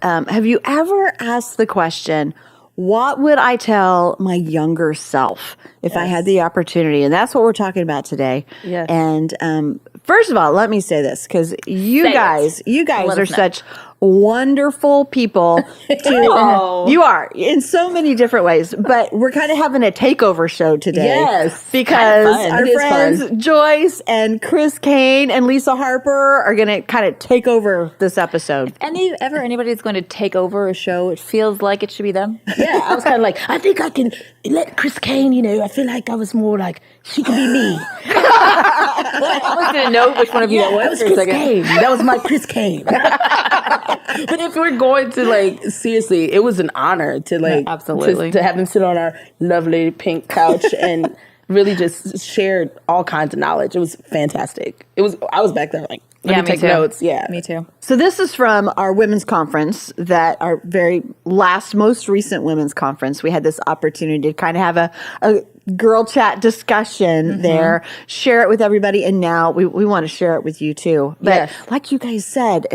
have you ever asked the question, what would I tell my younger self if I had the opportunity? And that's what we're talking about today. Yes. And first of all, let me say this, because you guys are such wonderful people. You are in so many different ways, but we're kind of having a takeover show today. Yes, because our friends Joyce and Chris Kane and Lisa Harper are going to kind of take over this episode. If anybody's going to take over a show, it feels like it should be them. Yeah, I was kind of like, I think I can let Chris Kane, I feel like I was more like, she could be me. I was going to know which one of you that was. That was Chris Kane. That was my Chris Kane. But if we're going to seriously, it was an honor to absolutely to have them sit on our lovely pink couch and really just share all kinds of knowledge. It was fantastic. I was back there let me take notes. Yeah, me too. So this is from our women's conference, our very most recent women's conference. We had this opportunity to kind of have a girl chat discussion there, share it with everybody, and now we want to share it with you too. But like you guys said,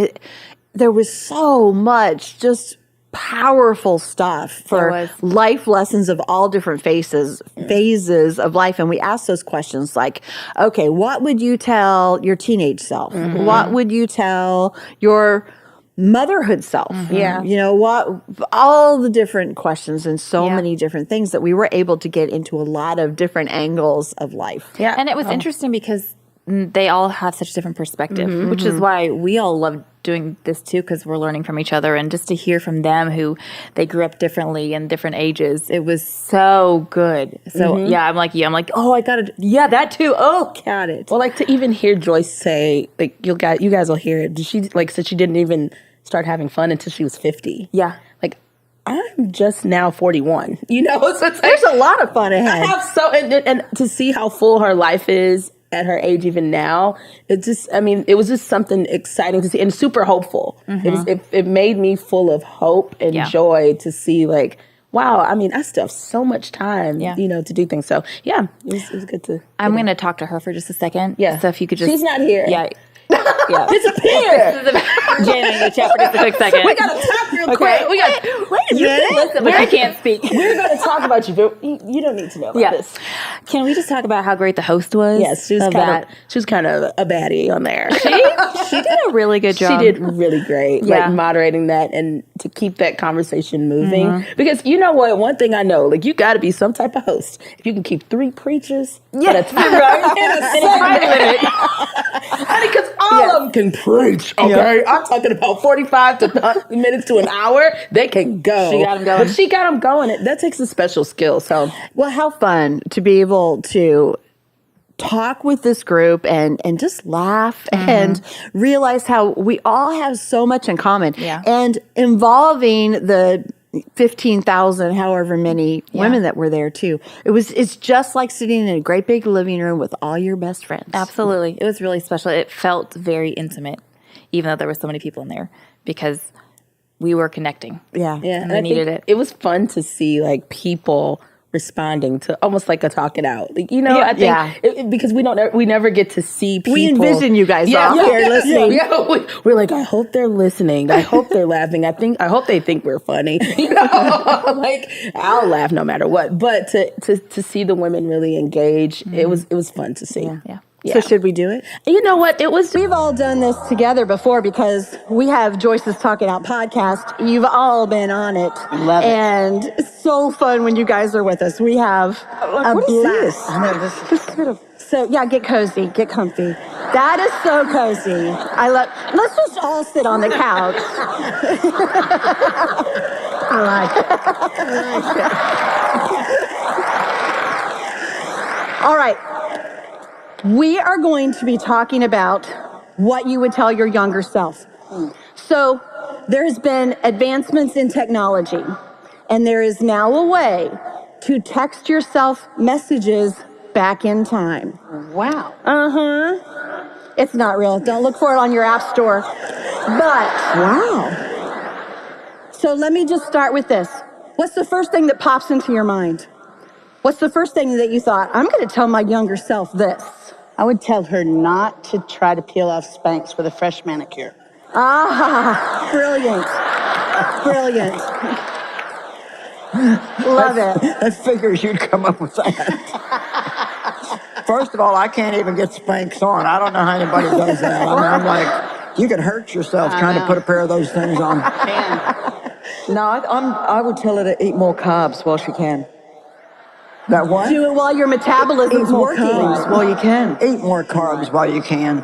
there was so much just powerful stuff for life lessons of all different phases of life. And we asked those questions like, okay, what would you tell your teenage self? What would you tell your motherhood self? Yeah. What, all the different questions and so many different things that we were able to get into a lot of different angles of life. Yeah. And it was interesting because they all have such different perspective, which is why we all love doing this too, because we're learning from each other and just to hear from them who they grew up differently in different ages. It was so good. So I'm like you. I'm like, oh, I got it. Yeah, that too. Oh, got it. Well, to even hear Joyce say, you guys will hear it. She said she didn't even start having fun until she was 50. Yeah. I'm just now 41. So it's there's a lot of fun ahead. I have and to see how full her life is at her age even now, it was just something exciting to see and super hopeful. It made me full of hope and joy to see wow, I still have so much time, to do things. So it was good to. I'm going to talk to her for just a second. Yeah. So if you could just. She's not here. Yeah. Disappear. Jane, I'm going to chat for just a quick second. We got to talk real quick. We got. Wait a minute. Listen, but I can't speak. We're going to talk about you, but you don't need to know about this. Can we just talk about how great the host was? Yes, she was kind of a baddie on there. She did a really good job. She did really great, moderating that and to keep that conversation moving. Because you know what? One thing I know, you got to be some type of host. If you can keep 3 preachers, that's right. Because all of them can preach. Okay, I'm talking about 45 to minutes to an hour. They can go. She got them going. But she got them going. That takes a special skill. So, well, how fun to be able to talk with this group and just laugh and realize how we all have so much in common. Yeah. And involving the 15,000, however many women that were there too. It's just like sitting in a great big living room with all your best friends. Absolutely. It was really special. It felt very intimate, even though there were so many people in there, because we were connecting. Yeah. And we needed it. It was fun to see people responding to almost like a talk it out. I think because we never get to see people. We envision you guys all here listening. We're like, I hope they're listening. I hope they're laughing. I hope they think we're funny. I'll laugh no matter what. But to see the women really engage, it was fun to see. Yeah. So should we do it? You know what? We've all done this together before because we have Joyce's Talking Out podcast. You've all been on it. Love it. And it's so fun when you guys are with us. We have a blast. So get cozy, get comfy. That is so cozy. Let's just all sit on the couch. I like it. All right. We are going to be talking about what you would tell your younger self. So there has been advancements in technology, and there is now a way to text yourself messages back in time. Wow. It's not real. Don't look for it on your app store. But wow. So let me just start with this. What's the first thing that pops into your mind? What's the first thing that you thought, I'm going to tell my younger self this? I would tell her not to try to peel off Spanx with a fresh manicure. Ah, brilliant. Brilliant. Love it. I figures you'd come up with that. First of all, I can't even get Spanx on. I don't know how anybody does that. I mean, I'm like, you could hurt yourself trying to put a pair of those things on. No, I would tell her to eat more carbs while she can. That what? Do it while your metabolism's Eat more working. carbs while you can. Eat more carbs while you can.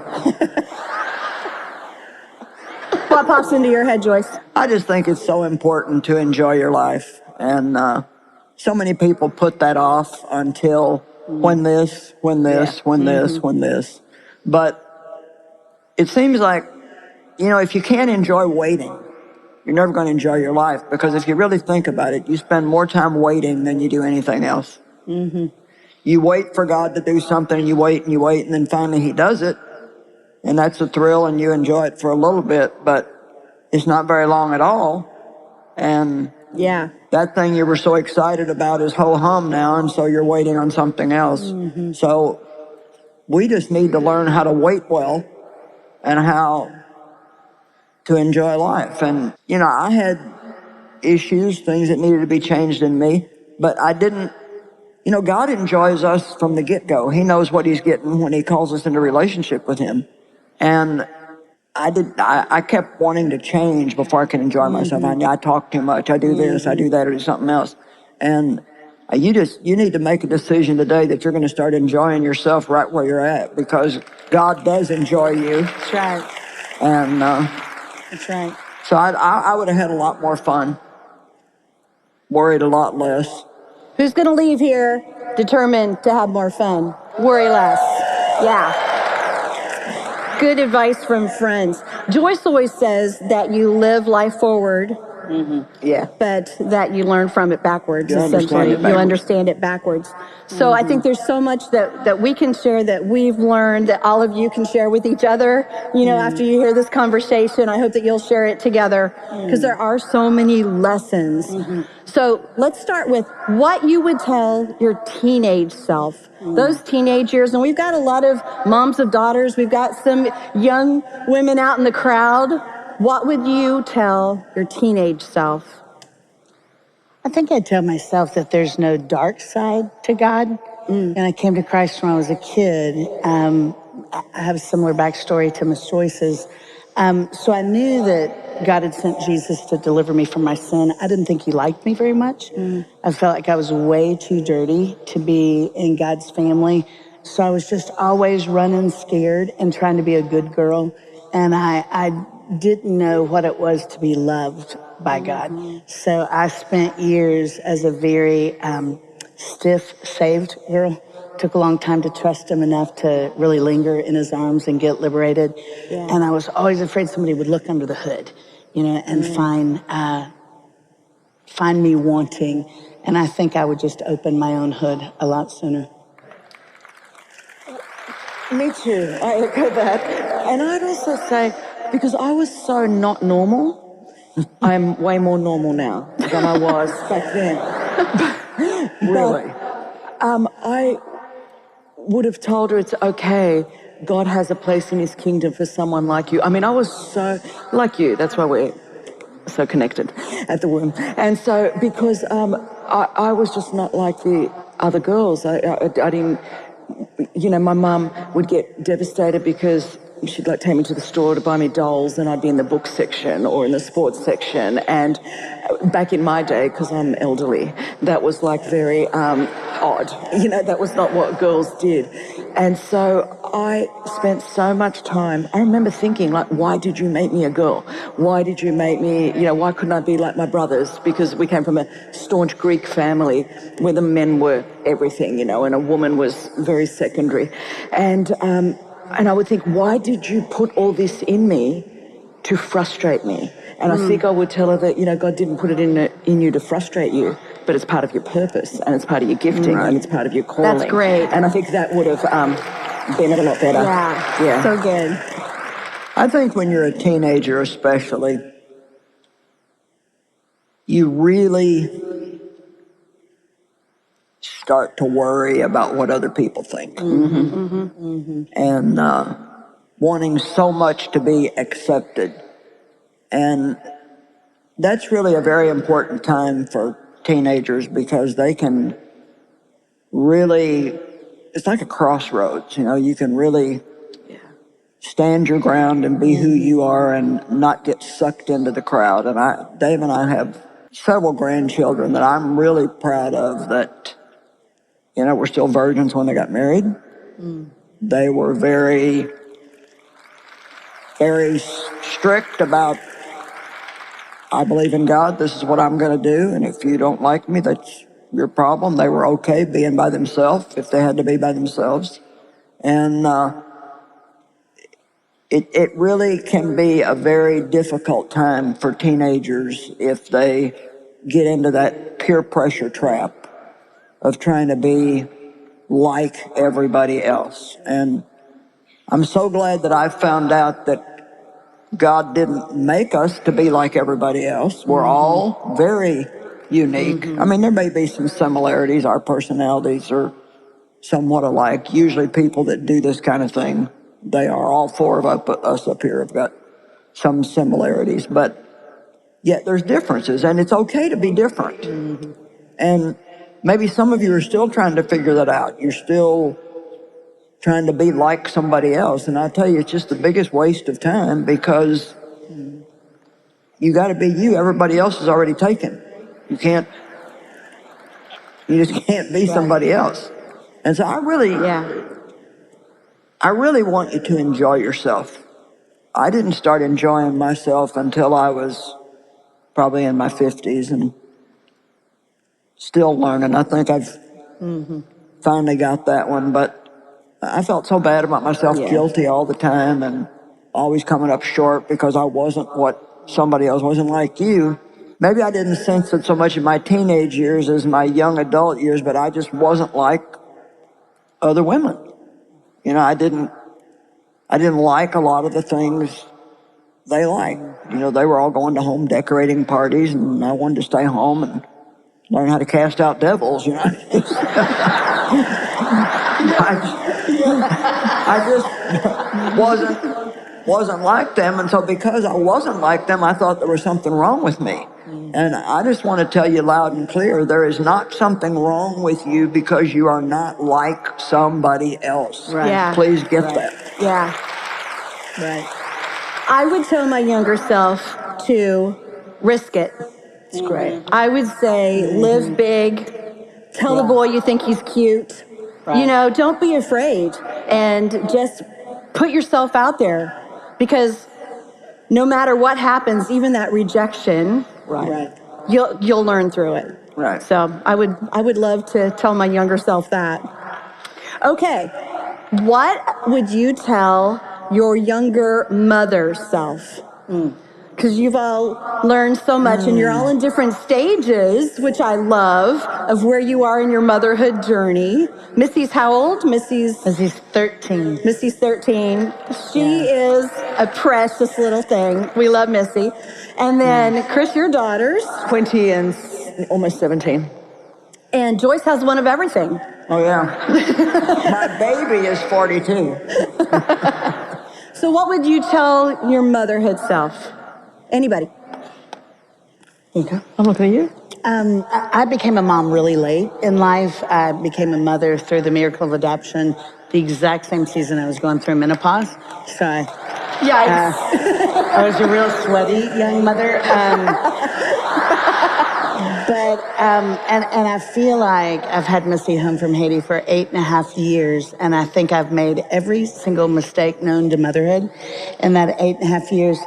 What pops into your head, Joyce? I just think it's so important to enjoy your life. And so many people put that off until when this. But it seems like, if you can't enjoy waiting, you're never going to enjoy your life. Because if you really think about it, you spend more time waiting than you do anything else. Mm-hmm. You wait for God to do something, and you wait, and then finally He does it. And that's a thrill, and you enjoy it for a little bit, but it's not very long at all. And Yeah. that thing you were so excited about is ho-hum now, and so you're waiting on something else. Mm-hmm. So we just need to learn how to wait well and how to enjoy life. And, I had issues, things that needed to be changed in me, but I didn't, God enjoys us from the get-go. He knows what He's getting when He calls us into relationship with Him. And I kept wanting to change before I could enjoy myself. I talk too much. I do this, I do that, or do something else. And you need to make a decision today that you're going to start enjoying yourself right where you're at, because God does enjoy you. That's right. And That's right. so I would have had a lot more fun, worried a lot less. Who's going to leave here determined to have more fun? Worry less. Yeah. Good advice from friends. Joyce always says that you live life forward, Yeah. but that you learn from it backwards, You essentially. understand it You understand it backwards. So I think there's so much that we can share, that we've learned, that all of you can share with each other. After you hear this conversation, I hope that you'll share it together, because there are so many lessons. So let's start with what you would tell your teenage self. Those teenage years, and we've got a lot of moms of daughters, we've got some young women out in the crowd. What would you tell your teenage self? I think I'd tell myself that there's no dark side to God. And I came to Christ when I was a kid. I have a similar backstory to Miss Joyce's. So I knew that God had sent Jesus to deliver me from my sin. I didn't think He liked me very much. I felt like I was way too dirty to be in God's family. So I was just always running scared and trying to be a good girl. And I didn't know what it was to be loved by God. So I spent years as a very stiff, saved girl. Took a long time to trust Him enough to really linger in His arms and get liberated. Yeah. And I was always afraid somebody would look under the hood, and find me wanting. And I think I would just open my own hood a lot sooner. Me too. I echo that. And I'd also say, because I was so not normal, I'm way more normal now than I was back then. Really? I would have told her it's okay. God has a place in His kingdom for someone like you. I mean, I was so like you. That's why we're so connected at the womb. And so, because I was just not like the other girls. I didn't, my mum would get devastated because she'd take me to the store to buy me dolls, and I'd be in the book section or in the sports section. And back in my day, because I'm elderly, that was very odd. That was not what girls did. And so I spent so much time, I remember thinking, why did you make me a girl? Why did you make me, why couldn't I be like my brothers? Because we came from a staunch Greek family where the men were everything, and a woman was very secondary. And I would think, why did you put all this in me to frustrate me? And I think I would tell her that, God didn't put it in you to frustrate you, but it's part of your purpose, and it's part of your gifting, and it's part of your calling. That's great. And I think that would have been a lot better. Yeah. So good. I think when you're a teenager especially, you really start to worry about what other people think. And wanting so much to be accepted. And that's really a very important time for teenagers because they can really, it's like a crossroads, you can really stand your ground and be who you are and not get sucked into the crowd. And Dave and I have several grandchildren that I'm really proud of that, were still virgins when they got married. They were very, very strict about, I believe in God, this is what I'm going to do, and if you don't like me, that's your problem. They were okay being by themselves if they had to be by themselves. And it really can be a very difficult time for teenagers if they get into that peer pressure trap of trying to be like everybody else. And I'm so glad that I found out that God didn't make us to be like everybody else. We're all very unique. I mean, there may be some similarities. Our personalities are somewhat alike. Usually people that do this kind of thing, they are, all four of us up here have got some similarities, but yet there's differences, and it's okay to be different. And maybe some of you are still trying to figure that out. You're still trying to be like somebody else, and I tell you, it's just the biggest waste of time because you got to be you. Everybody else is already taken. You just can't be somebody else. And so I really want you to enjoy yourself. I didn't start enjoying myself until I was probably in my 50s and still learning. I think I've finally got that one, but I felt so bad about myself, guilty all the time and always coming up short because I wasn't what somebody else wasn't like you. Maybe I didn't sense it so much in my teenage years as my young adult years, but I just wasn't like other women. I didn't like a lot of the things they liked. They were all going to home decorating parties, and I wanted to stay home and learn how to cast out devils. I just wasn't like them, and so because I wasn't like them, I thought there was something wrong with me. And I just want to tell you loud and clear, there is not something wrong with you because you are not like somebody else. Right. Yeah. Please get that. Yeah. Right. I would tell my younger self to risk it. It's great. I would say live big. Tell the boy you think he's cute. Right. Don't be afraid and just put yourself out there because no matter what happens, even that rejection, Right. you'll learn through it. Right. So I would love to tell my younger self that. Okay. What would you tell your younger mother self? Because you've all learned so much and you're all in different stages, which I love, of where you are in your motherhood journey. Missy's how old? Missy's 13. Missy's 13. She is a precious little thing. We love Missy. And then Chris, your daughters. 20 and almost 17. And Joyce has one of everything. Oh, yeah. My baby is 42. So what would you tell your motherhood self? Anybody? Okay. I'm looking at you. I became a mom really late in life. I became a mother through the miracle of adoption, the exact same season I was going through menopause. So I was a real sweaty young mother. And I feel like I've had Missy home from Haiti for 8.5 years, and I think I've made every single mistake known to motherhood in that 8.5 years.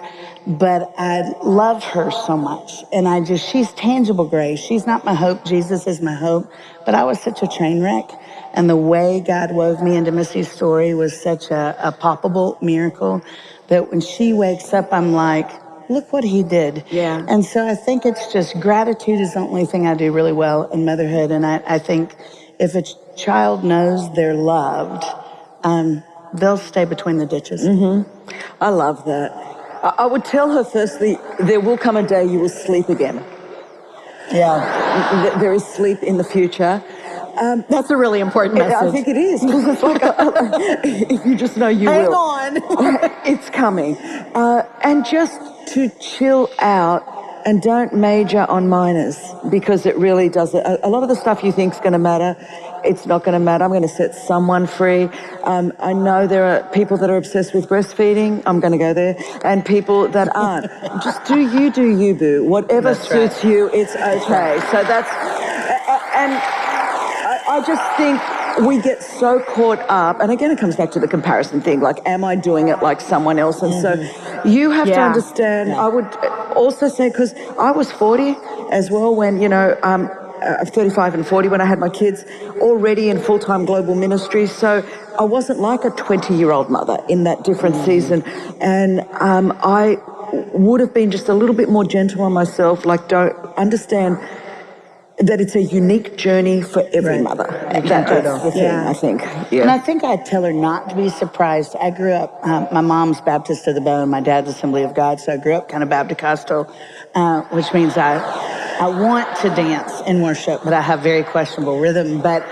But I love her so much, and she's tangible grace. She's not my hope. Jesus is my hope. But I was such a train wreck, and the way God wove me into Missy's story was such a palpable miracle that when she wakes up, I'm like, look what he did. Yeah. And so I think it's just gratitude is the only thing I do really well in motherhood. And I think if a child knows they're loved, they'll stay between the ditches. I love that. I would tell her firstly, there will come a day you will sleep again. Yeah. There is sleep in the future. That's a really important message. I think it is, because it's like, if you just know you Hang will. on. It's coming. And just to chill out And don't major on minors, because it really doesn't. A lot of the stuff you think is going to matter, it's not going to matter. I'm going to set someone free. I know there are people that are obsessed with breastfeeding. I'm going to go there. And people that aren't. Just do you, boo. Whatever suits you, it's okay. So that's, and I just think we get so caught up, and again, it comes back to the comparison thing, like, am I doing it like someone else? And so you have to understand, I would also say, because I was 40 as well when, 35 and 40 when I had my kids, already in full-time global ministry, so I wasn't like a 20-year-old mother in that different season, and I would have been just a little bit more gentle on myself, like, don't understand that it's a unique journey for every mother. That's the thing, I think. Yeah. And I think I'd tell her not to be surprised. I grew up, my mom's Baptist to the bone, my dad's Assembly of God, so I grew up kind of Baptist-costal, which means I want to dance in worship, but I have very questionable rhythm. But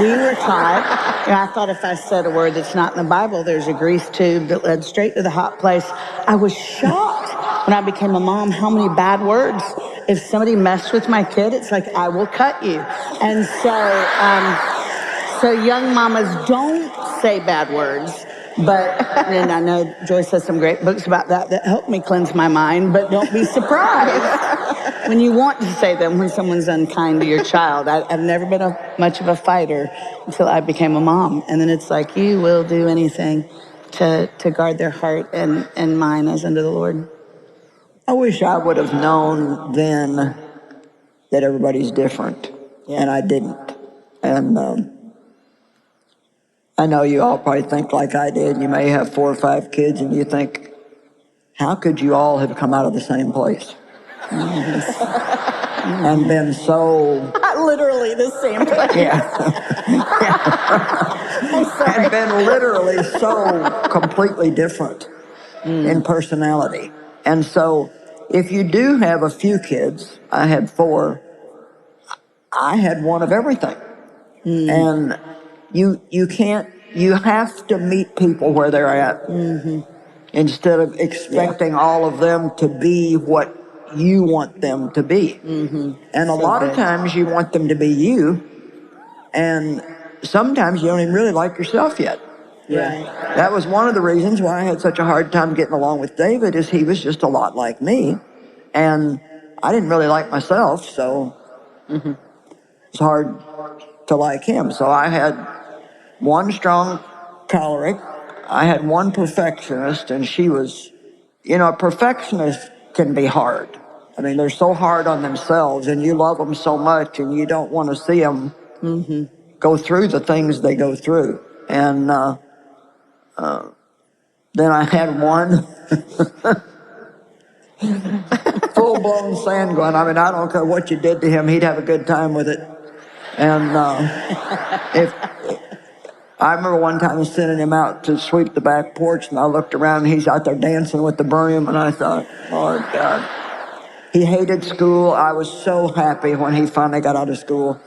we were taught, I thought if I said a word that's not in the Bible, there's a grease tube that led straight to the hot place. I was shocked when I became a mom how many bad words. If somebody messed with my kid, it's like, I will cut you. And so young mamas, don't say bad words. But, and I know Joyce has some great books about that help me cleanse my mind, but don't be surprised when you want to say them when someone's unkind to your child. I've never been much of a fighter until I became a mom. And then it's like, you will do anything to guard their heart and mind as unto the Lord. I wish I would have known then that everybody's different, and I didn't. And I know you all probably think like I did. You may have 4 or 5 kids, and you think, how could you all have come out of the same place? And been so... Literally the same place. I'm sorry. And been literally so completely different in personality. And so... if you do have a few kids, I had 4, I had one of everything. And you can't, you have to meet people where they're at instead of expecting all of them to be what you want them to be. And a lot of times you want them to be you, and sometimes you don't even really like yourself yet. That was one of the reasons why I had such a hard time getting along with David, is he was just a lot like me, and I didn't really like myself, so it's hard to like him. So I had one strong choleric, I had one perfectionist, and she was, a perfectionist can be hard. I mean, they're so hard on themselves, and you love them so much, and you don't want to see them go through the things they go through. And then I had one full-blown sanguine. I mean, I don't care what you did to him, he'd have a good time with it. And if I remember one time sending him out to sweep the back porch, and I looked around, and he's out there dancing with the broom, and I thought, Lord God. He hated school. I was so happy when he finally got out of school.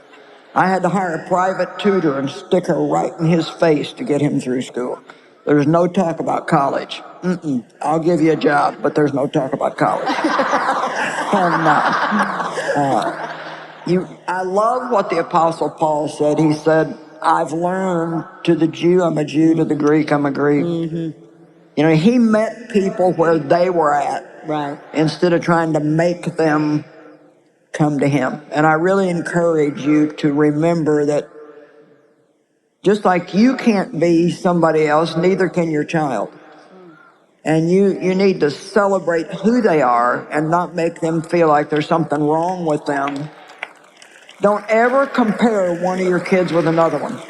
I had to hire a private tutor and stick her right in his face to get him through school. There's no talk about college. I'll give you a job, but there's no talk about college. And I love what the Apostle Paul said. He said, I've learned, to the Jew, I'm a Jew, to the Greek, I'm a Greek. He met people where they were at, instead of trying to make them come to him. And I really encourage you to remember that just like you can't be somebody else, neither can your child. And you need to celebrate who they are and not make them feel like there's something wrong with them. Don't ever compare one of your kids with another one.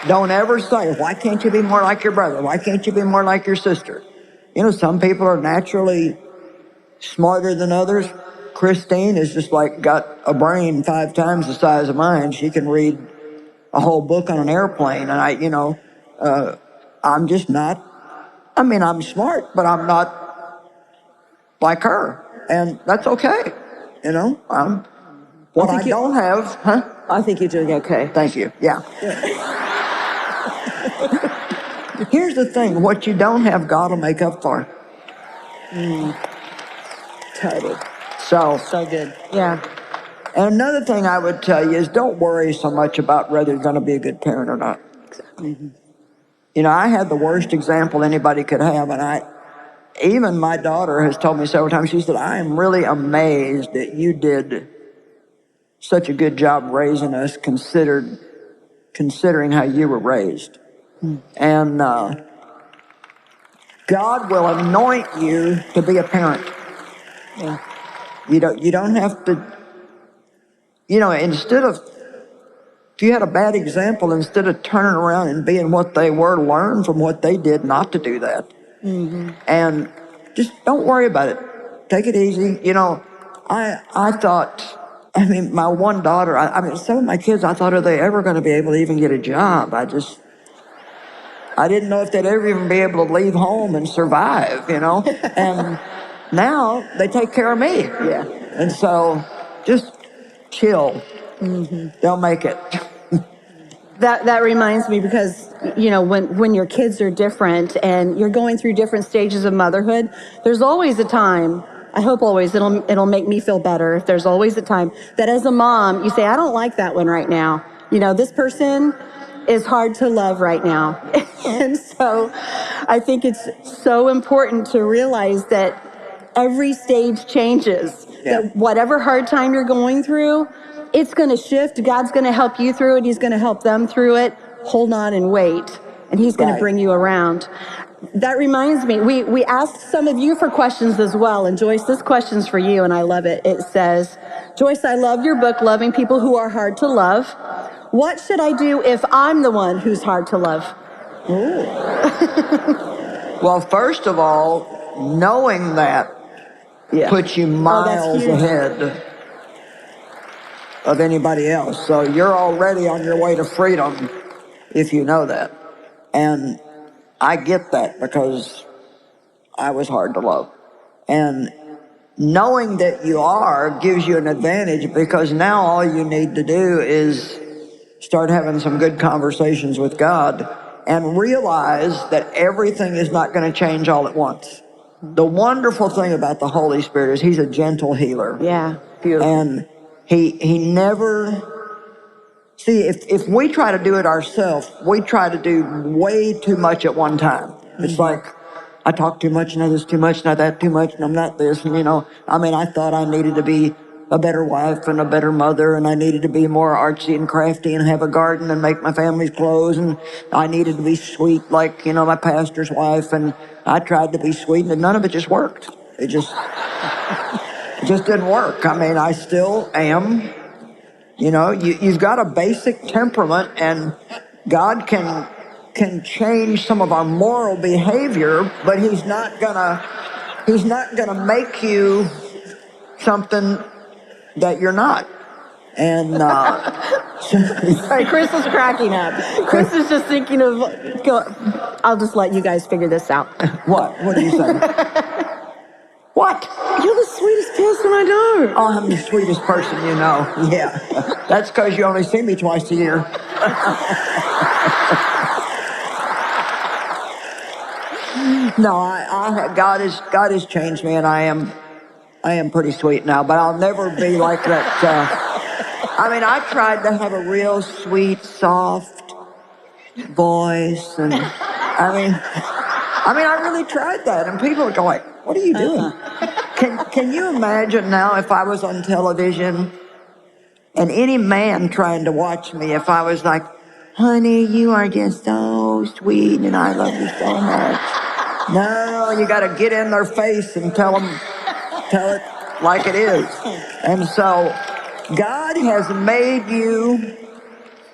Don't ever say, why can't you be more like your brother? Why can't you be more like your sister? Some people are naturally smarter than others. Christine is just like got a brain 5 times the size of mine. She can read a whole book on an airplane. And I'm just not, I'm smart, but I'm not like her. And that's okay. What I don't have, I think you're doing okay. Thank you. Yeah. Here's the thing. What you don't have, God will make up for. Totally. So good. Yeah. And another thing I would tell you is don't worry so much about whether you're going to be a good parent or not. You know, I had the worst example anybody could have, and even my daughter has told me several times, she said, I am really amazed that you did such a good job raising us considering how you were raised. And God will anoint you to be a parent. Yeah. You don't have to, if you had a bad example, instead of turning around and being what they were, learn from what they did not to do that. And just don't worry about it. Take it easy. I thought, my one daughter, some of my kids, I thought, are they ever going to be able to even get a job? I didn't know if they'd ever even be able to leave home and survive, And now they take care of me. Yeah. And so just chill. They'll make it. That reminds me because, when your kids are different and you're going through different stages of motherhood, there's always a time, I hope always, it'll make me feel better if there's always a time that as a mom, you say, I don't like that one right now. This person is hard to love right now. And so I think it's so important to realize that every stage changes. Yeah. That whatever hard time you're going through, it's going to shift. God's going to help you through it. He's going to help them through it. Hold on and wait. And he's going to bring you around. That reminds me, we asked some of you for questions as well. And Joyce, this question's for you, and I love it. It says, Joyce, I love your book, Loving People Who Are Hard to Love. What should I do if I'm the one who's hard to love? Well, first of all, knowing that puts you miles ahead of anybody else. So you're already on your way to freedom if you know that. And I get that because I was hard to love. And knowing that you are gives you an advantage because now all you need to do is start having some good conversations with God and realize that everything is not going to change all at once. The wonderful thing about the Holy Spirit is he's a gentle healer. Yeah, beautiful. And he never, see, if we try to do it ourselves, we try to do way too much at one time. It's like, I talk too much, and I this too much, and I that too much, and I'm not this, and I thought I needed to be a better wife and a better mother, and I needed to be more artsy and crafty and have a garden and make my family's clothes, and I needed to be sweet like, my pastor's wife, and I tried to be sweet, and none of it just worked. It just didn't work. I still am, you've got a basic temperament, and God can change some of our moral behavior, but he's not gonna make you something that you're not. And Sorry, Chris is cracking up. Chris is just thinking of, I'll just let you guys figure this out. What are you saying? What? You're the sweetest person I know. Oh, I'm the sweetest person you know. Yeah, that's because you only see me twice a year. No, God has changed me, and I am pretty sweet now, but I'll never be like that. I tried to have a real sweet, soft voice, and I really tried that, and people would go like, "What are you doing?" Can you imagine now if I was on television and any man trying to watch me, if I was like, "Honey, you are just so sweet, and I love you so much." No, you got to get in their face and tell it like it is. And so God has made you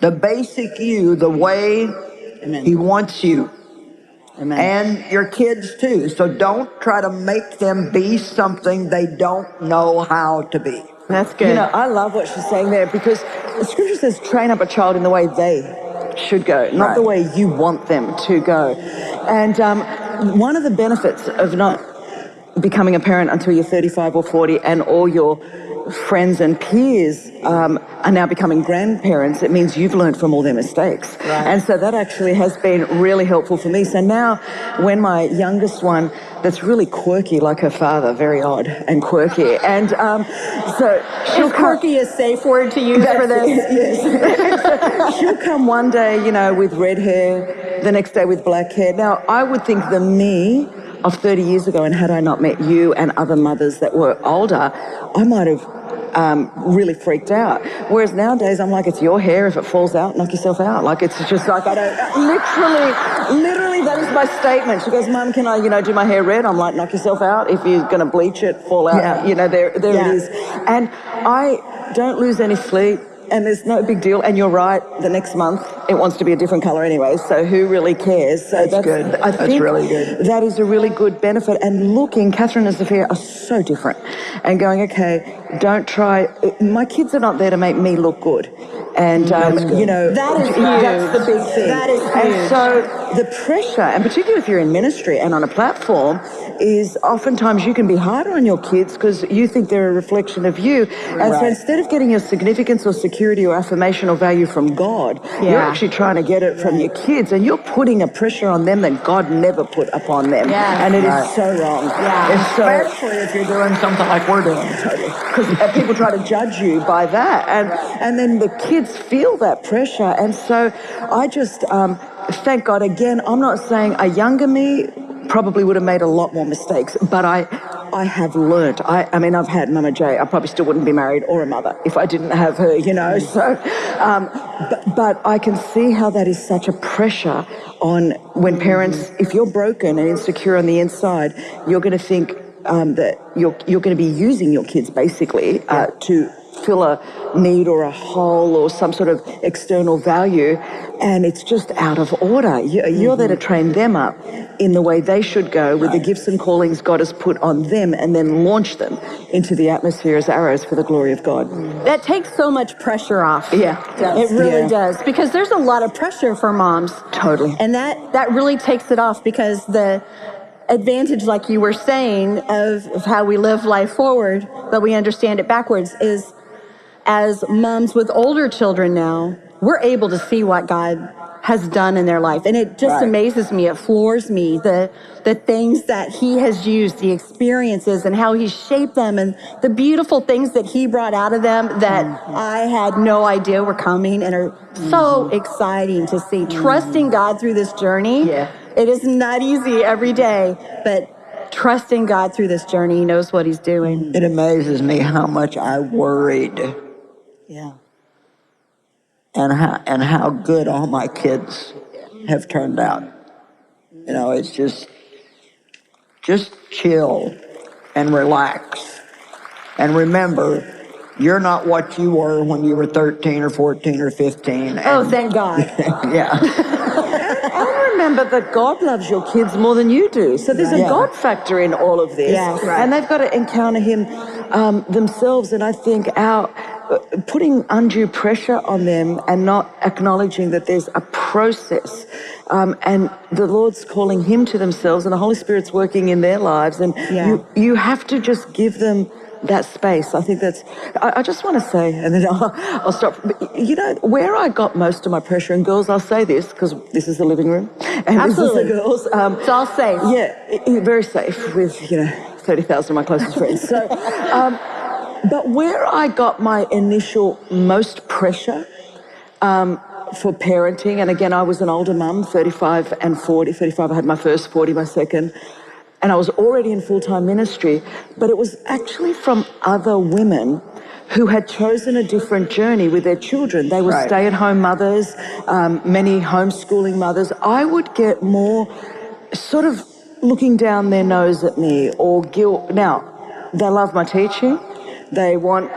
the basic you the way he wants you. Amen. And your kids too. So don't try to make them be something they don't know how to be. That's good. I love what she's saying there because the scripture says train up a child in the way they should go, not the way you want them to go. And one of the benefits of not becoming a parent until you're 35 or 40 and all your friends and peers are now becoming grandparents, it means you've learned from all their mistakes. Right. And so that actually has been really helpful for me. So now when my youngest one, that's really quirky like her father, very odd and quirky, and so she'll Quirky is a safe word to use for this. Yes. She'll come one day, with red hair, the next day with black hair. Now, I would think the me of 30 years ago, and had I not met you and other mothers that were older, I might have really freaked out. Whereas nowadays, I'm like, it's your hair. If it falls out, knock yourself out. Like, it's just like, I don't, literally, that is my statement. She goes, Mum, can I, do my hair red? I'm like, knock yourself out. If you're going to bleach it, fall out. Yeah. There it is. And I don't lose any sleep. And there's no big deal. And you're right, the next month it wants to be a different colour anyway, so who really cares? So That's good. I That's think really good. that is a really good benefit. And looking, Catherine and Sophia are so different. And going, okay, don't try, my kids are not there to make me look good. And, that is huge. That's the big thing. That is huge. And so the pressure, and particularly if you're in ministry and on a platform, is oftentimes you can be harder on your kids because you think they're a reflection of you. And so instead of getting your significance or security or affirmation or value from God, you're actually trying to get it from your kids, and you're putting a pressure on them that God never put upon them. And it is so wrong. It's so, Especially if you're doing something like we're doing. because people try to judge you by that, and then the kids feel that pressure. And so I just thank God. Again, I'm not saying a younger me probably would have made a lot more mistakes, but I have learnt. I mean, I've had Mama J. I probably still wouldn't be married or a mother if I didn't have her, So, but I can see how that is such a pressure on when parents, if you're broken and insecure on the inside, you're going to think that you're going to be using your kids basically to fill a need or a hole or some sort of external value, and it's just out of order. You're there to train them up in the way they should go with the gifts and callings God has put on them, and then launch them into the atmosphere as arrows for the glory of God. That takes so much pressure off. Yeah. It really does, because there's a lot of pressure for moms. Totally. And that really takes it off, because the advantage, like you were saying, of how we live life forward, but we understand it backwards, is as moms with older children now, we're able to see what God has done in their life. And it just amazes me, it floors me, the things that he has used, the experiences and how he shaped them, and the beautiful things that he brought out of them that I had no idea were coming, and are so exciting to see. Trusting God through this journey. It is not easy every day, but trusting God through this journey, he knows what he's doing. It amazes me how much I worried. And how good all my kids have turned out. It's just chill and relax. And remember, you're not what you were when you were 13 or 14 or 15. Oh, thank God. I remember that God loves your kids more than you do. So there's a God factor in all of this. And they've got to encounter him themselves. And I think putting undue pressure on them and not acknowledging that there's a process, and the Lord's calling him to themselves, and the Holy Spirit's working in their lives, and you have to just give them that space. I think I just want to say, and then I'll stop. Where I got most of my pressure, and girls, I'll say this because this is the living room, and Absolutely. this is the girls. It's all safe. Yeah, very safe with 30,000 of my closest friends. So, but where I got my initial most pressure for parenting, and again, I was an older mum, 35 and 40. 35, I had my first, 40, my second. And I was already in full-time ministry, but it was actually from other women who had chosen a different journey with their children. They were stay-at-home mothers, many homeschooling mothers. I would get more sort of looking down their nose at me, or guilt. Now, they love my teaching. They want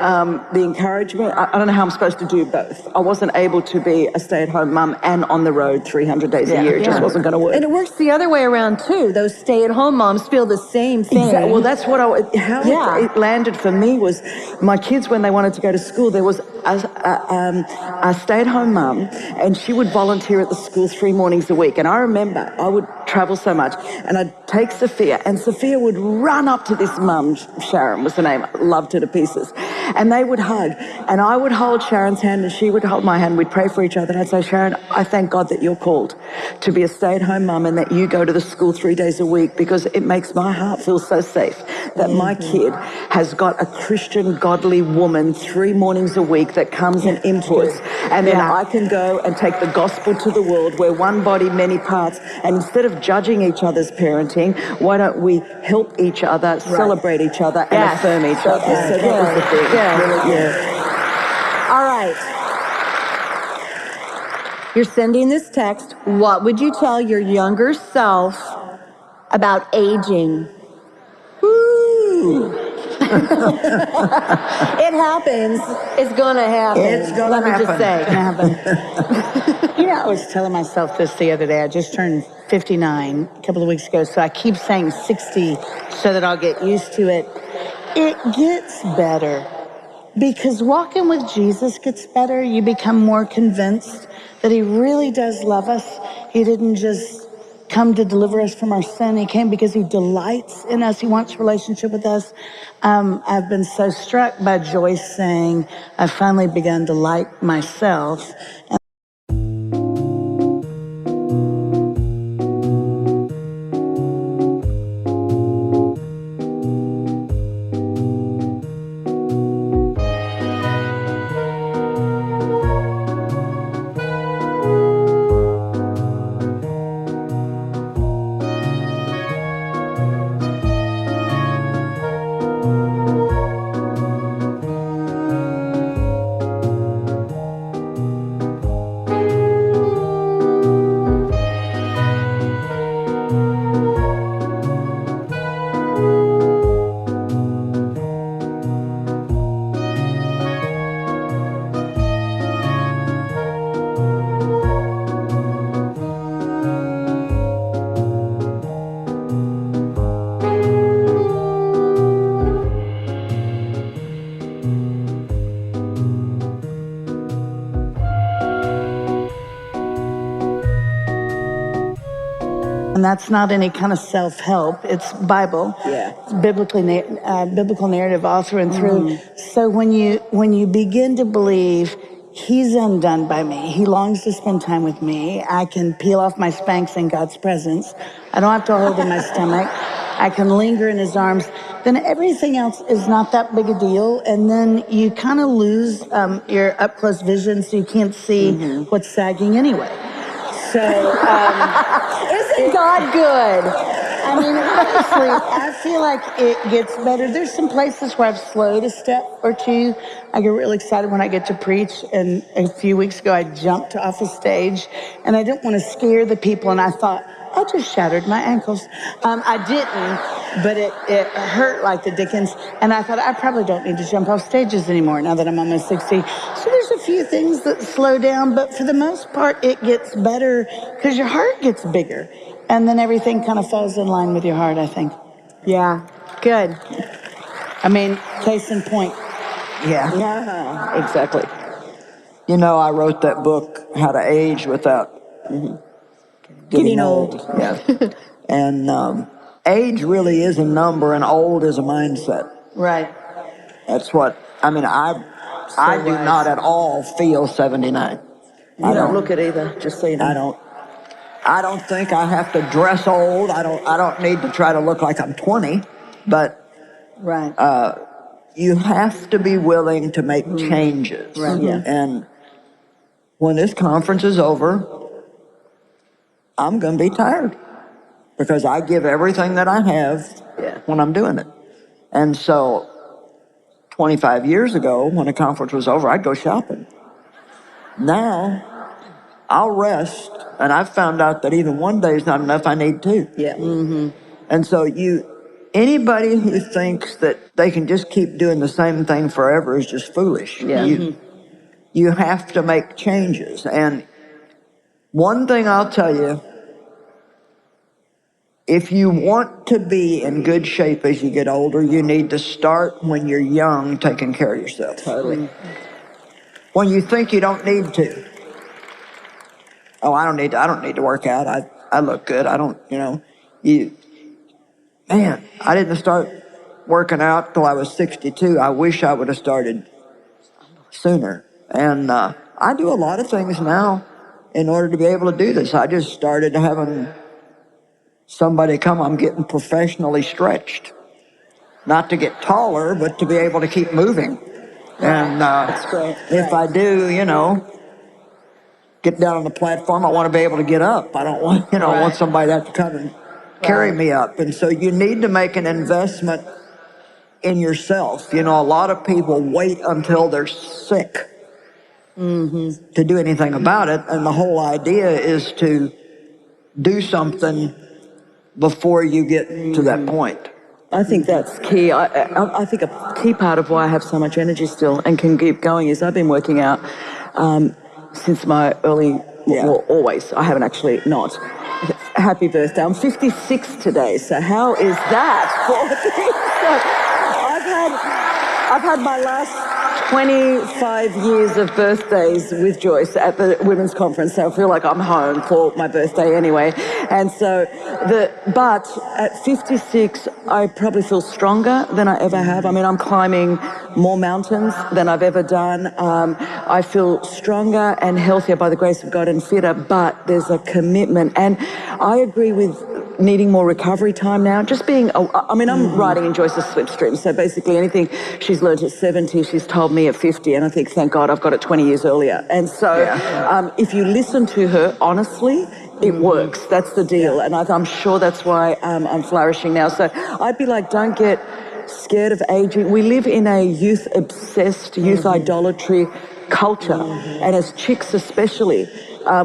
the encouragement. I don't know how I'm supposed to do both. I wasn't able to be a stay-at-home mum and on the road 300 days a year. It just wasn't going to work. And it works the other way around too. Those stay-at-home moms feel the same thing. Exactly. Well, that's what it landed for me was my kids, when they wanted to go to school, there was a stay-at-home mum, and she would volunteer at the school 3 mornings a week. And I remember I would travel so much, and I'd take Sophia, and Sophia would run up to this mum, Sharon was the name, loved her to pieces, and they would hug, and I would hold Sharon's hand and she would hold my hand. We'd pray for each other, and I'd say, Sharon, I thank God that you're called to be a stay-at-home mum and that you go to the school 3 days a week, because it makes my heart feel so safe that my kid has got a Christian, godly woman 3 mornings a week that comes and inputs, and then I can go and take the gospel to the world. We're one body, many parts, and instead of judging each other's parenting, why don't we help each other, celebrate each other, and affirm each other? So that was the thing. Really good. All right. You're sending this text. What would you tell your younger self about aging? Woo! It happens. It's going to happen. It's gonna Let me just say. You know, I was telling myself this the other day. I just turned 59 a couple of weeks ago, so I keep saying 60 so that I'll get used to it. It gets better because walking with Jesus gets better. You become more convinced that he really does love us. He didn't just come to deliver us from our sin. He came because he delights in us. He wants a relationship with us. I've been so struck by Joyce saying, I've finally begun to like myself. And that's not any kind of self-help. It's Bible. Yeah. It's biblical narrative all through and through. So when you begin to believe he's undone by me, he longs to spend time with me, I can peel off my Spanx in God's presence. I don't have to hold in my stomach. I can linger in his arms. Then everything else is not that big a deal. And then you kind of lose your up-close vision, so you can't see what's sagging anyway. So, Isn't God good? I mean, honestly, I feel like it gets better. There's some places where I've slowed a step or two. I get really excited when I get to preach. And a few weeks ago, I jumped off a stage, and I didn't want to scare the people. And I thought, I just shattered my ankles. I didn't, but it hurt like the dickens. And I thought, I probably don't need to jump off stages anymore now that I'm almost 60. So there's a few things that slow down, but for the most part, it gets better because your heart gets bigger. And then everything kind of falls in line with your heart, I think. Yeah. Good. I mean, case in point. Yeah. Exactly. You know, I wrote that book, How to Age Without Getting old. Yeah. And age really is a number, and old is a mindset. Right. That's what, I mean, I do wise. not at all feel 79. You don't look it either, just so you know. I don't think I have to dress old. I don't need to try to look like I'm 20, but Right. you have to be willing to make changes. Right. Yeah. And when this conference is over, I'm going to be tired because I give everything that I have when I'm doing it. And so 25 years ago, when the conference was over, I'd go shopping. Now, I'll rest, and I've found out that even one day is not enough. I need two. Yeah. And so anybody who thinks that they can just keep doing the same thing forever is just foolish. Yeah. You have to make changes. And one thing I'll tell you, if you want to be in good shape as you get older, you need to start when you're young taking care of yourself. Totally. When you think you don't need to. Oh, I don't need to work out. I look good. I don't, man, I didn't start working out till I was 62. I wish I would have started sooner. And I do a lot of things now in order to be able to do this. I just started having somebody come. I'm getting professionally stretched. Not to get taller, but to be able to keep moving. And That's great. if I do, get down on the platform, I want to be able to get up. I don't want, I want somebody to have to come and carry me up. And so you need to make an investment in yourself. A lot of people wait until they're sick to do anything about it. And the whole idea is to do something before you get to that point. I think that's key. I think a key part of why I have so much energy still and can keep going is I've been working out since my early, well, always. I haven't actually not. Happy birthday. I'm 56 today, so how is that for me? So I've had my last 25 years of birthdays with Joyce at the women's conference, so I feel like I'm home for my birthday anyway. And so, but at 56, I probably feel stronger than I ever have. I mean, I'm climbing more mountains than I've ever done. I feel stronger and healthier by the grace of God and fitter, but there's a commitment. And I agree with needing more recovery time now. Just being, I'm riding in Joyce's slipstream. So basically anything she's learned at 70, she's told me at 50. And I think, thank God, I've got it 20 years earlier. And so if you listen to her honestly, it works. That's the deal. And I'm sure that's why I'm flourishing now. So I'd be like, don't get scared of aging. We live in a youth-obsessed, youth idolatry culture. And as chicks especially,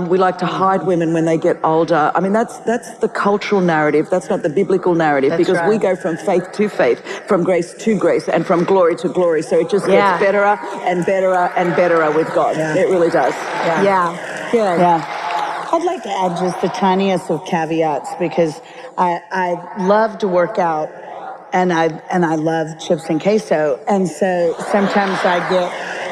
we like to hide women when they get older. I mean, that's the cultural narrative. That's not the biblical narrative, because we go from faith to faith, from grace to grace, and from glory to glory. So it just gets better and better and better with God. It really does. Good. I'd like to add just the tiniest of caveats, because I love to work out and I love chips and queso. And so sometimes I get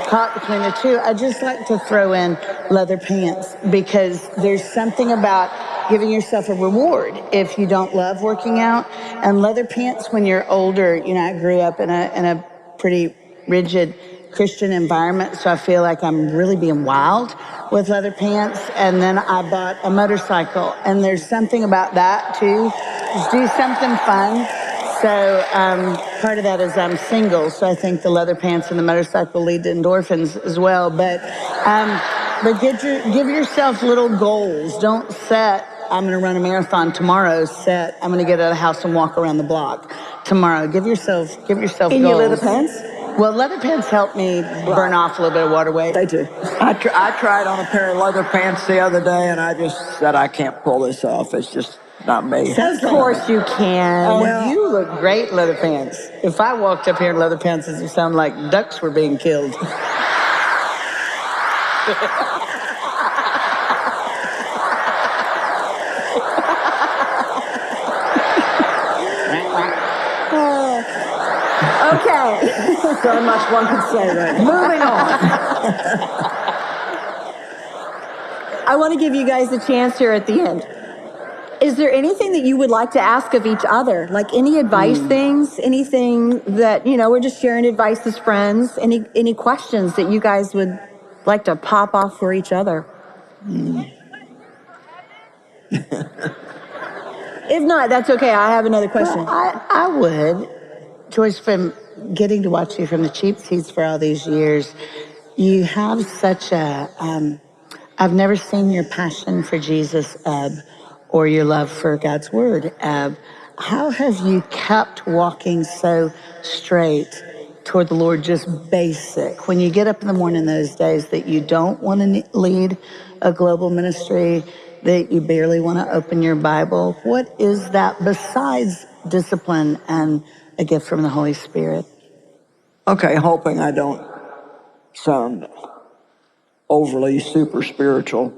caught between the two. I just like to throw in leather pants, because there's something about giving yourself a reward if you don't love working out. And leather pants when you're older, I grew up in a pretty rigid Christian environment, so I feel like I'm really being wild with leather pants. And then I bought a motorcycle, and there's something about that too. Just do something fun. So part of that is I'm single, so I think the leather pants and the motorcycle lead to endorphins as well. But give yourself little goals. Don't set, I'm going to run a marathon tomorrow. Set, I'm going to get out of the house and walk around the block tomorrow. Give yourself In goals. your leather pants? Well, leather pants help me burn off a little bit of water weight. They do. I tried on a pair of leather pants the other day, and I just said, I can't pull this off. It's just not me. Of course you can. Oh, you look great in leather pants. If I walked up here in leather pants, it would sound like ducks were being killed. Okay. So much one could say, right? Moving on. I want to give you guys a chance here at the end. Is there anything that you would like to ask of each other? Like any advice things, anything that, we're just sharing advice as friends, any questions that you guys would like to pop off for each other? If not, that's okay. I have another question. Well, I would. Joyce, from getting to watch you from the cheap seats for all these years, you have such a, I've never seen your passion for Jesus or your love for God's word. How have you kept walking so straight toward the Lord, just basic? When you get up in the morning those days that you don't want to lead a global ministry, that you barely want to open your Bible, what is that besides discipline and a gift from the Holy Spirit? Okay, hoping I don't sound overly super spiritual,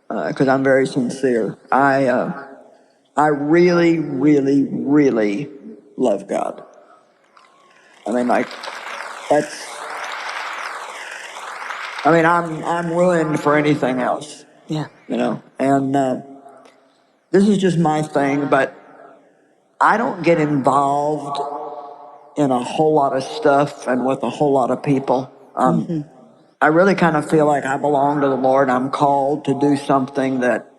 because I'm very sincere. I really, really, really love God. I mean, I'm ruined for anything else. Yeah. And this is just my thing, but I don't get involved in a whole lot of stuff and with a whole lot of people. I really kind of feel like I belong to the Lord. I'm called to do something that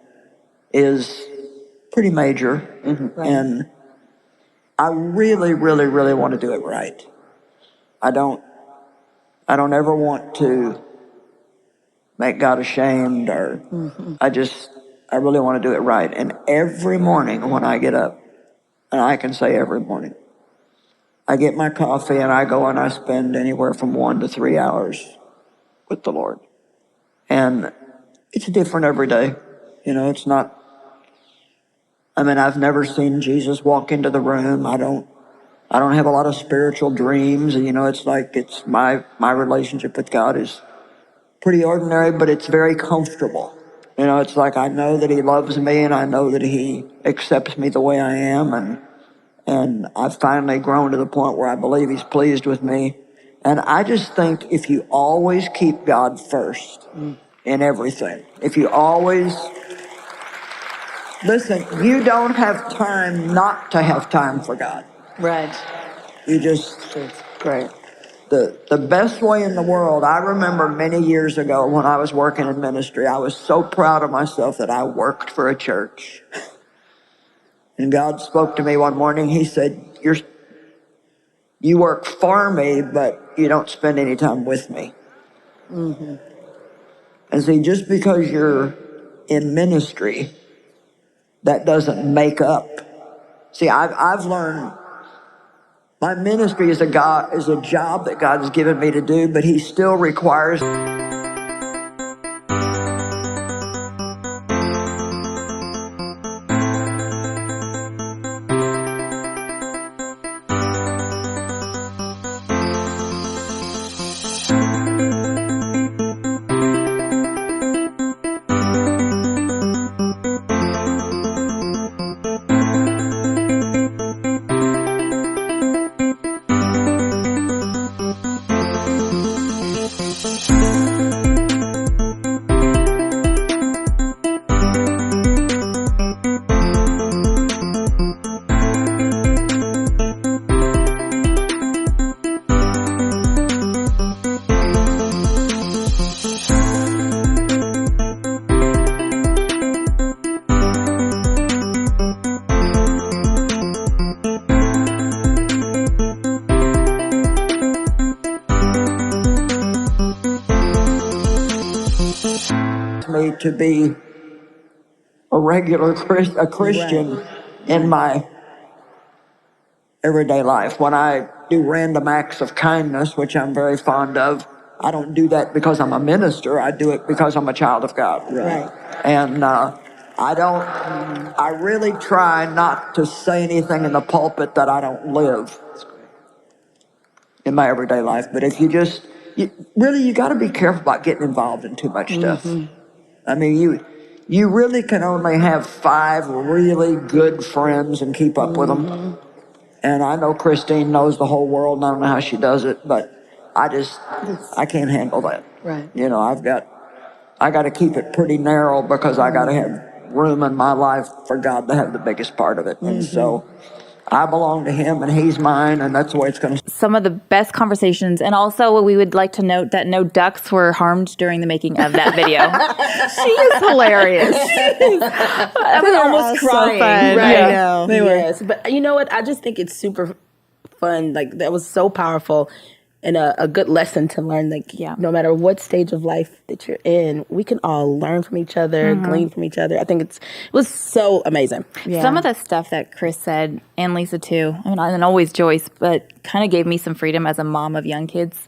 is pretty major, and I really, really, really want to do it right. I don't ever want to make God ashamed, or I really want to do it right. And every morning when I get up, and I can say every morning, I get my coffee and I go and I spend anywhere from 1 to 3 hours with the Lord. And it's different every day. You know, it's not, I mean, I've never seen Jesus walk into the room. I don't have a lot of spiritual dreams. And, you know, it's like, it's my relationship with God is pretty ordinary, but it's very comfortable. You know, it's like I know that he loves me and I know that he accepts me the way I am. And I've finally grown to the point where I believe he's pleased with me. And I just think if you always keep God first in everything, if you always, listen, you don't have time not to have time for God. Right. You just, Great. the best way in the world, I remember many years ago when I was working in ministry, I was so proud of myself that I worked for a church. And God spoke to me one morning. He said, you work for me, but you don't spend any time with me. And see, just because you're in ministry, that doesn't make up. See, I've learned my ministry is a job that God has given me to do, but he still requires me to be a regular Christian in my everyday life. When I do random acts of kindness, which I'm very fond of, I don't do that because I'm a minister. I do it because I'm a child of God. Right. And I really try not to say anything in the pulpit that I don't live in my everyday life. But if you got to be careful about getting involved in too much stuff. I mean, you really can only have 5 really good friends and keep up with them. And I know Christine knows the whole world, and I don't know how she does it, but I can't handle that. Right. You know, I got to keep it pretty narrow because I got to have room in my life for God to have the biggest part of it. And so I belong to him and he's mine, and that's the way it's going to. Some of the best conversations, and also we would like to note that no ducks were harmed during the making of that video. She is hilarious. I was almost crying. So fun. Right. I know. Yes, but you know what? I just think it's super fun. Like, that was so powerful and a good lesson to learn. Like, no matter what stage of life that you're in, we can all learn from each other, glean from each other. I think it was so amazing. Yeah. Some of the stuff that Chris said, and Lisa too, I mean, and always Joyce, but kind of gave me some freedom as a mom of young kids.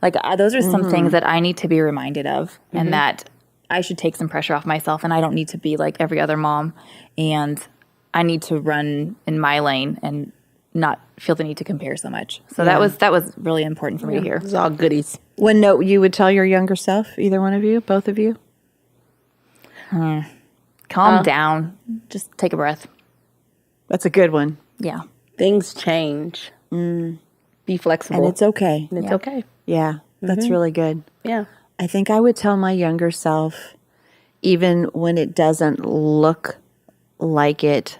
Like, those are some things that I need to be reminded of, and that I should take some pressure off myself, and I don't need to be like every other mom, and I need to run in my lane and not feel the need to compare so much. So that was really important for me to hear. It's all goodies. One note you would tell your younger self, either one of you, both of you? Calm down. Just take a breath. That's a good one. Yeah. Things change. Be flexible. And it's okay. And it's okay. Yeah, that's really good. Yeah. I think I would tell my younger self, even when it doesn't look like it's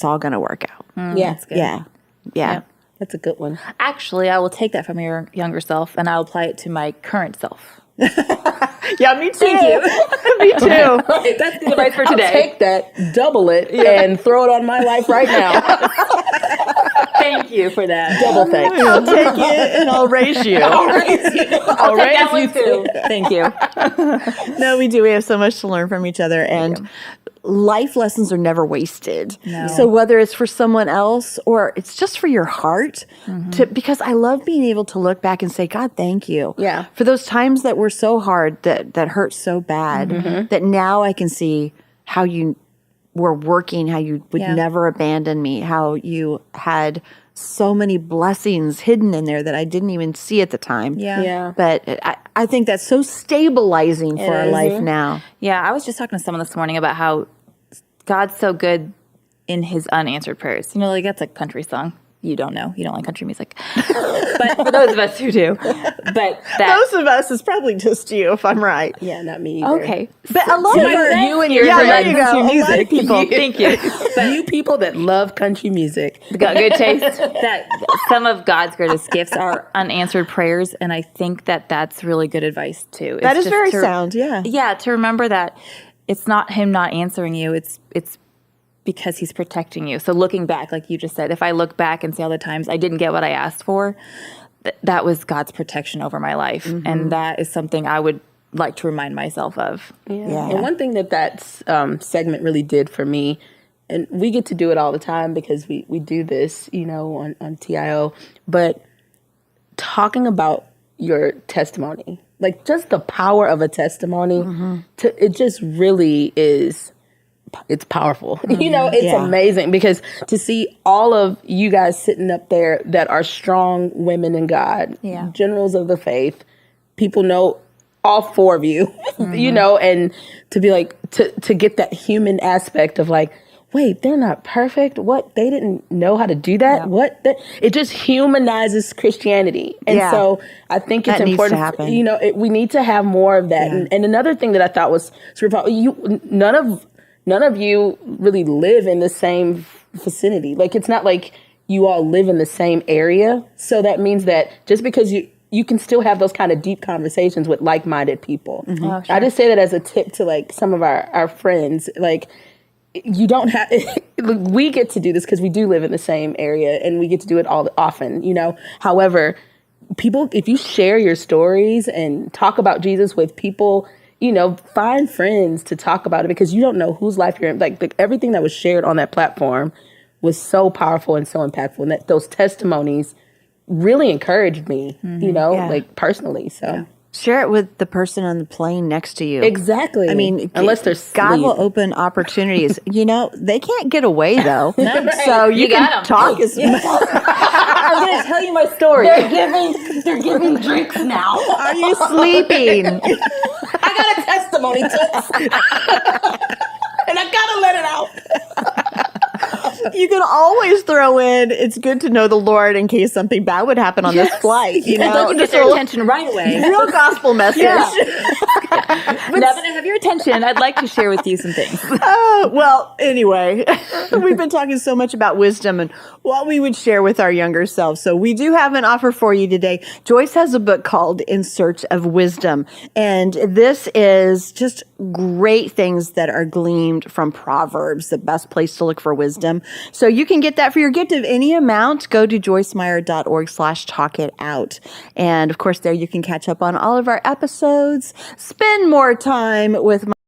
all going to work out. Yeah. That's good. Yeah. Yeah. That's a good one. Actually, I will take that from your younger self and I'll apply it to my current self. Yeah, me too. Thank you. Me too. That's good advice for today. I'll take that, double it, and throw it on my life right now. Thank you for that. Double thanks. I'll take it and I'll raise you. I'll raise you. I'll take that one too. Thank you. No, we do. We have so much to learn from each other, and life lessons are never wasted. No. So whether it's for someone else or it's just for your heart, because I love being able to look back and say, God, thank you. Yeah. For those times that were so hard, that hurt so bad, that now I can see how you were working, how you would never abandon me, how you had so many blessings hidden in there that I didn't even see at the time. Yeah. But I think that's so stabilizing for our life now. Yeah, I was just talking to someone this morning about how God's so good in his unanswered prayers. You know, like that's a country song. You don't know. You don't like country music. But for those of us who do. But that, Most of us is probably just you, if I'm right. Yeah, not me either. okay. But a lot of You and your there you go. country A lot music. of people. Thank you. But you people that love country music. Got good taste. That some of God's greatest gifts are unanswered prayers, and I think that that's really good advice too. That is just very to- sound, yeah. Yeah, to remember that it's not him not answering you. It's because he's protecting you. So looking back, like you just said, if I look back and see all the times I didn't get what I asked for, that was God's protection over my life, and that is something I would like to remind myself of. Yeah. And one thing that segment really did for me, and we get to do it all the time because we do this, you know, on TIO, but talking about your testimony, like just the power of a testimony, it just really is, it's powerful. You know, it's amazing because to see all of you guys sitting up there that are strong women in God, generals of the faith, people know all four of you, you know, and to be like, to get that human aspect of like, wait, they're not perfect. What? They didn't know how to do that? What? It just humanizes Christianity. And so I think it's That needs to important, happen. you know, we need to have more of that. And another thing that I thought was super powerful, none of you really live in the same vicinity. Like, it's not like you all live in the same area. So that means that just because you can still have those kind of deep conversations with like-minded people. Oh, sure. I just say that as a tip to like some of our friends. Like, you don't have, we get to do this because we do live in the same area and we get to do it all often, you know. However, people, if you share your stories and talk about Jesus with people, you know, find friends to talk about it because you don't know whose life you're in. Like everything that was shared on that platform was so powerful and so impactful, and that those testimonies really encouraged me, you know, like personally. So Share it with the person on the plane next to you. exactly. I mean, unless they're God will asleep. open opportunities. You know, they can't get away though. So you got can 'em. talk as much. I'm going to tell you my story. They're giving drinks now. Are you sleeping? I got a testimony too. And I gotta let it out. You can always throw in, it's good to know the Lord in case something bad would happen on this flight. You know, Get their attention right away. real gospel message. Now that I have your attention, I'd like to share with you some things. Well, anyway, we've been talking so much about wisdom and what we would share with our younger selves. So we do have an offer for you today. Joyce has a book called In Search of Wisdom. And this is just great things that are gleaned from Proverbs, the best place to look for wisdom. So you can get that for your gift of any amount. Go to joycemeyer.org/talkitout. And of course, there you can catch up on all of our episodes, spend more time with